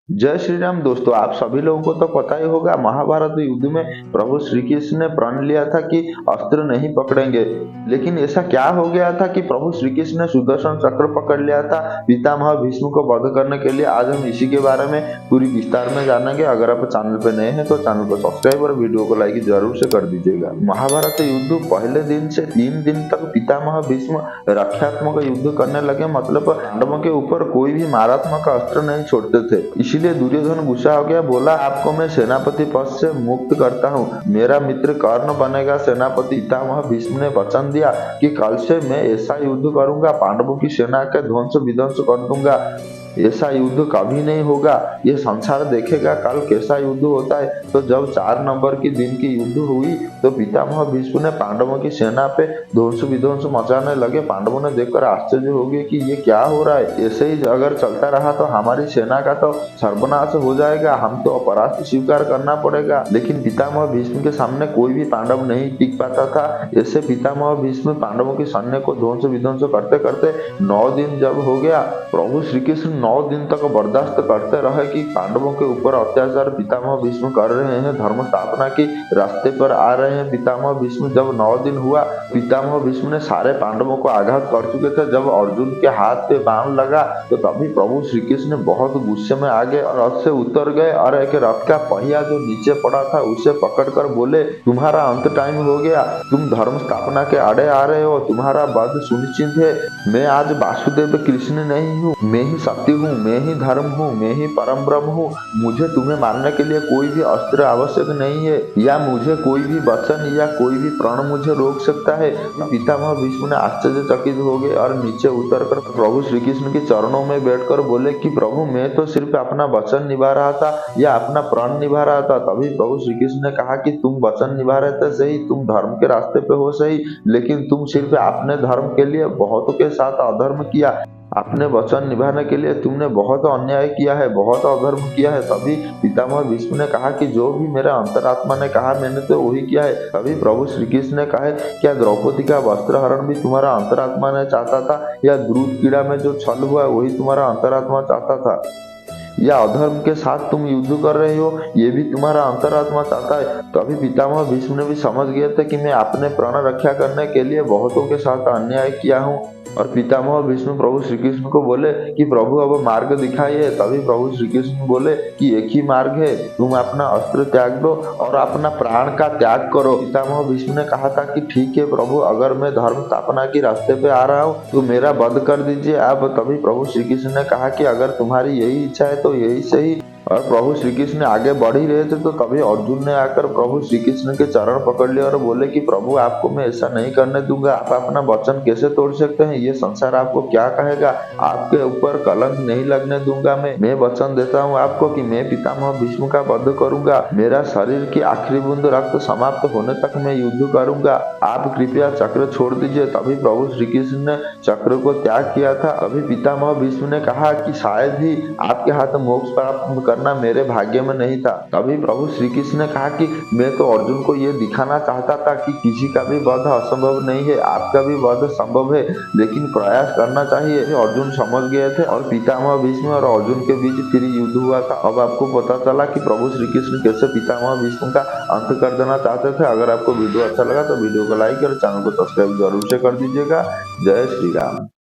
जय श्री राम दोस्तों, आप सभी लोगों को तो पता ही होगा महाभारत युद्ध में प्रभु श्री कृष्ण ने प्रण लिया था कि अस्त्र नहीं पकड़ेंगे। लेकिन ऐसा क्या हो गया था कि प्रभु श्री कृष्ण ने सुदर्शन चक्र पकड़ लिया था पितामह भीष्म को वध करने के लिए। आज हम इसी के बारे में पूरी विस्तार में जानेंगे। अगर आप चैनल पे नए हैं तो चैनल को सब्सक्राइब और वीडियो को लाइक जरूर से कर दीजिएगा। महाभारत युद्ध पहले दिन से 3 दिन तक पितामह भीष्म रक्षात्मक युद्ध करने लगे, मतलब पांडवों के ऊपर कोई भी मारात्मक अस्त्र नहीं छोड़ते थे। इसीलिए दुर्योधन गुस्सा हो गया, बोला आपको मैं सेनापति पद से मुक्त करता हूँ, मेरा मित्र कर्ण बनेगा सेनापति। पितामह भीष्म ने वचन दिया कि कल से मैं ऐसा युद्ध करूंगा, पांडवों की सेना के ध्वंस विध्वंस कर दूंगा। ऐसा युद्ध कभी नहीं होगा, ये संसार देखेगा कल कैसा युद्ध होता है। तो जब 4 नंबर की दिन की युद्ध हुई तो पितामह भीष्म ने पांडवों की सेना पे ध्वंस विध्वंस मचाने लगे। पांडवों ने देखकर आश्चर्य हो गए कि ये क्या हो रहा है, ऐसे ही अगर चलता रहा तो हमारी सेना का तो सर्वनाश हो जाएगा, हम तो अपराध स्वीकार करना पड़ेगा। लेकिन पितामह भीष्म के सामने कोई भी पांडव नहीं टिक पाता था। ऐसे पितामह भीष्म पांडवों की सैन्य को ध्वंस विध्वंस करते करते 9 दिन जब हो गया, प्रभु श्री कृष्ण 9 दिन तक बर्दाश्त करते रहे कि पांडवों के ऊपर अत्याचार पितामह भीष्म कर रहे हैं, धर्म स्थापना के रास्ते पर आ रहे हैं पितामह भीष्म। जब 9 दिन हुआ, पितामह भीष्म ने सारे पांडवों को आघात कर चुके थे। जब अर्जुन के हाथ पे बाण लगा तो तभी प्रभु श्री कृष्ण बहुत गुस्से में आ गए और रथ से उतर गए और एक रथ का पहिया जो नीचे पड़ा था उसे पकड़कर बोले, तुम्हारा अंत टाइम हो गया, तुम धर्म स्थापना के आड़े आ रहे हो, तुम्हारा वध सुनिश्चित है। मैं आज वासुदेव कृष्ण नहीं हूँ, मैं ही सत्य हूँ, मैं ही धर्म हूँ, मैं ही परम ब्रह्म हूँ। मुझे तुम्हें मारने के लिए कोई भी अस्त्र आवश्यक नहीं है, या मुझे कोई भी वचन या कोई भी प्रण मुझे रोक सकता है। पितामह भीष्म ने आश्चर्यचकित हो गए और नीचे उतरकर प्रभु श्री कृष्ण के चरणों में बैठकर बोले कि प्रभु मैं तो सिर्फ अपना वचन निभा रहा था या अपना प्रण निभा रहा था। तभी प्रभु श्री कृष्ण ने कहा कि तुम वचन निभा रहे थे सही, तुम धर्म के रास्ते पे हो सही, लेकिन तुम सिर्फ अपने धर्म के लिए बहुतों के साथ अधर्म किया। अपने वचन निभाने के लिए तुमने बहुत अन्याय किया है, बहुत अधर्म किया है। तभी पितामह भीष्म ने कहा कि जो भी मेरा अंतरात्मा ने कहा मैंने तो वही किया है। तभी प्रभु श्री कृष्ण ने कहा, क्या द्रौपदी का वस्त्र हरण भी तुम्हारा अंतरात्मा ने चाहता था, या दूध कीड़ा में जो छल हुआ वही तुम्हारा अंतरात्मा चाहता था, या अधर्म के साथ तुम युद्ध कर रहे हो ये भी तुम्हारा अंतरात्मा चाहता है। तभी पितामह भीष्म ने भी समझ गए थे कि मैं अपने प्राण रक्षा करने के लिए बहुतों के साथ अन्याय किया हूँ। और पितामह भीष्म प्रभु श्री कृष्ण को बोले कि प्रभु अब मार्ग दिखाइए। तभी प्रभु श्री कृष्ण बोले कि एक ही मार्ग है, तुम अपना अस्त्र त्याग दो और अपना प्राण का त्याग करो। पितामह भीष्म ने कहा था कि ठीक है प्रभु, अगर मैं धर्म स्थापना के रास्ते पे आ रहा हूँ तो मेरा वध कर दीजिए आप। तभी प्रभु श्री कृष्ण ने कहा कि अगर तुम्हारी यही इच्छा है तो यही सही। और प्रभु श्री कृष्ण आगे बढ़ ही रहे थे तो तभी अर्जुन ने आकर प्रभु श्री कृष्ण के चरण पकड़ लिए और बोले कि प्रभु आपको मैं ऐसा नहीं करने दूंगा, आप अपना वचन कैसे तोड़ सकते हैं, ये संसार आपको क्या कहेगा, आपके ऊपर कलंक नहीं लगने दूंगा। मैं वचन देता हूँ आपको कि मैं पितामह भीष्म का वध करूंगा, मेरा शरीर की आखिरी बूंद रक्त समाप्त होने तक मैं युद्ध करूंगा, आप कृपया चक्र छोड़ दीजिए। तभी प्रभु श्री कृष्ण ने चक्र को त्याग किया था। अभी पितामह भीष्म ने कहा कि शायद ही आपके हाथ मोक्ष प्राप्त करना मेरे भाग्य में नहीं था। तभी प्रभु श्री कृष्ण ने कहा कि मैं तो अर्जुन को ये दिखाना चाहता था कि किसी का भी वध असंभव नहीं है, आपका भी वध संभव है, लेकिन प्रयास करना चाहिए। अर्जुन समझ गए थे और पितामह भीष्म और अर्जुन के बीच फिर युद्ध हुआ था। अब आपको पता चला कि प्रभु श्री कृष्ण कैसे पितामह भीष्म का अंत कर देना चाहते थे। अगर आपको वीडियो अच्छा लगा तो वीडियो को लाइक और चैनल को सब्सक्राइब जरूर से कर दीजिएगा। जय श्री राम।